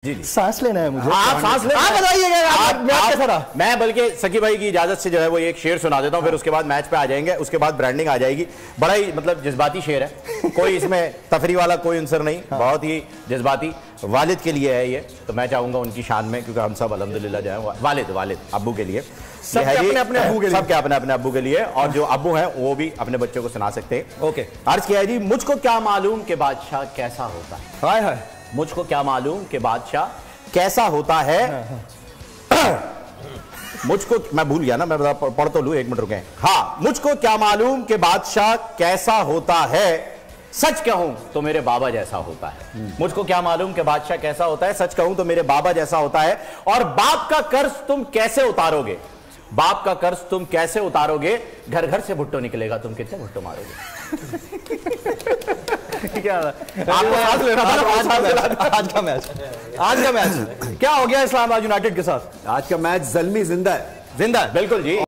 जी जी सांस लेना है मुझे। आप सांस लेना आप बताइएगा। मैं बल्कि सकी भाई की इजाजत से जो है वो एक शेर सुना देता हूँ, फिर उसके बाद मैच पे आ जाएंगे, उसके बाद ब्रांडिंग आ जाएगी। बड़ा ही मतलब जज्बाती शेर है, कोई इसमें तफरी वाला कोई अंसर नहीं, बहुत ही जज्बाती। वालिद के लिए है ये, तो मैं चाहूंगा उनकी शान में, क्योंकि हम सब अल्हम्दुलिल्लाह जो है वालिद अब्बू के लिए, सबके अपने अब्बू के लिए, और जो अब्बू हैं वो भी अपने बच्चों को सुना सकते हैं। ओके, अर्ज किया है जी, मुझको क्या मालूम कि बादशाह कैसा होता है। हाय हाय, मुझको क्या मालूम कि बादशाह कैसा होता है। मुझको, मैं भूल गया ना, मैं पढ़ तो लूं, एक मिनट रुकें। हाँ, मुझको क्या मालूम कि बादशाह कैसा होता है, सच कहूं तो मेरे बाबा जैसा होता है। मुझको क्या मालूम कि बादशाह कैसा होता है, सच कहूं तो मेरे बाबा जैसा होता है। और बाप का कर्ज तुम कैसे उतारोगे, बाप का कर्ज तुम कैसे उतारोगे, घर घर से भुट्टो निकलेगा, तुम कितने भुट्टो मारोगे। क्या आपको सांस लेना था। आज का मैच क्या हो गया इस्लामाबाद यूनाइटेड के साथ? आज का मैच ज़ल्मी जिंदा है। जिंदा, बिल्कुल जी।